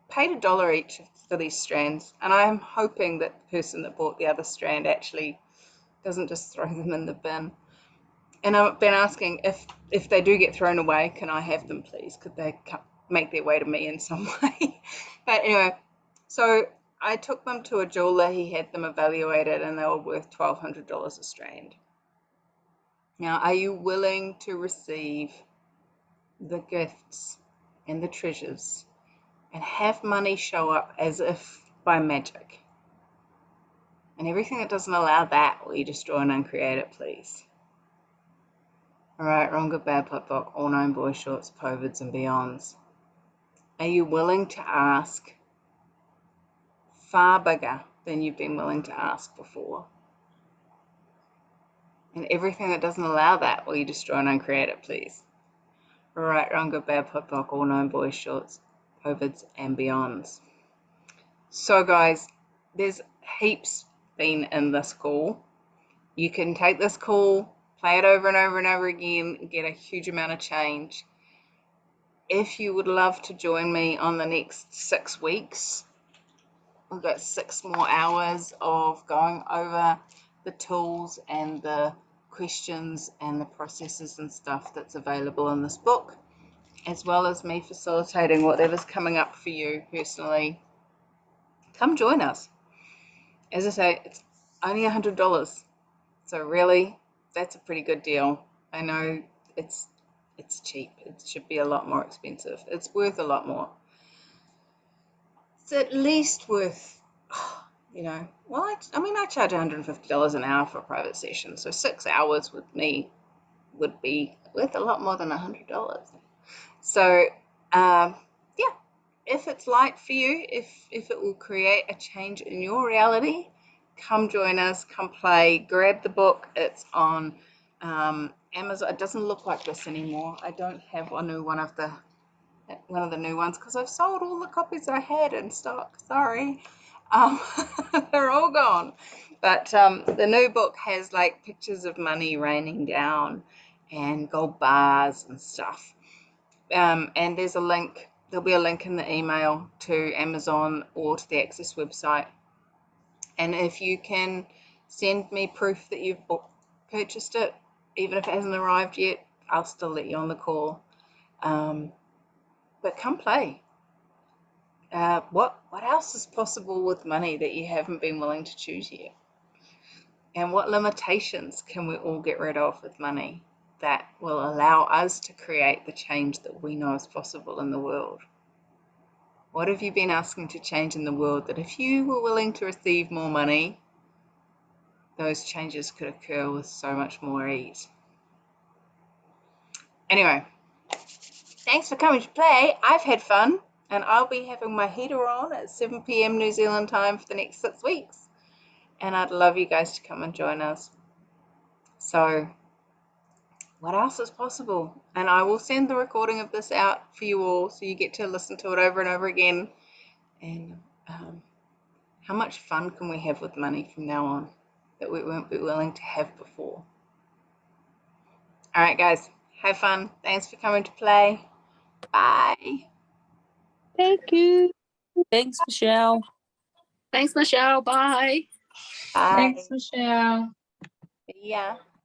paid $1 each for these strands, and I'm hoping that the person that bought the other strand actually doesn't just throw them in the bin. And I've been asking, if they do get thrown away, can I have them, please? Could they make their way to me in some way? But anyway, so I took them to a jeweler. He had them evaluated, and they were worth $1,200 a strand. Now, are you willing to receive the gifts and the treasures and have money show up as if by magic? And everything that doesn't allow that, will you destroy and uncreate it, please? All right, wrong, good, bad, pot, bock, all known boys, shorts, povids, and beyonds. Are you willing to ask far bigger than you've been willing to ask before? And everything that doesn't allow that, will you destroy and uncreate it, please? All right, wrong, good, bad, pot, bock, all known boys, shorts, povids, and beyonds. So guys, there's heaps been in this call. You can take this call, play it over and over and over again, get a huge amount of change. If you would love to join me on the next 6 weeks, we've got 6 more hours of going over the tools and the questions and the processes and stuff that's available in this book, as well as me facilitating whatever's coming up for you personally. Come join us. As I say, it's only $100. So really, that's a pretty good deal. I know it's cheap. It should be a lot more expensive. It's worth a lot more. It's at least worth, you know, well, I charge $150 an hour for a private session. So 6 hours with me would be worth a lot more than $100. So, yeah, if it's light for you, if it will create a change in your reality, come join us, come play, grab the book. It's on Amazon. It doesn't look like this anymore. I don't have one of the new ones because I've sold all the copies I had in stock. Sorry. They're all gone. But the new book has like pictures of money raining down and gold bars and stuff. And there's a link. There'll be a link in the email to Amazon or to the Access website. And if you can send me proof that you've purchased it, even if it hasn't arrived yet, I'll still let you on the call. But come play. What else is possible with money that you haven't been willing to choose yet? And what limitations can we all get rid of with money that will allow us to create the change that we know is possible in the world? What have you been asking to change in the world that if you were willing to receive more money, those changes could occur with so much more ease? Anyway, thanks for coming to play. I've had fun, and I'll be having my heater on at 7 p.m. New Zealand time for the next 6 weeks. And I'd love you guys to come and join us. So what else is possible? And I will send the recording of this out for you all so you get to listen to it over and over again. And how much fun can we have with money from now on that we weren't willing to have before? All right, guys, have fun. Thanks for coming to play. Bye. Thank you. Thanks, Michelle. Thanks, Michelle. Bye. Bye. Thanks, Michelle. See ya.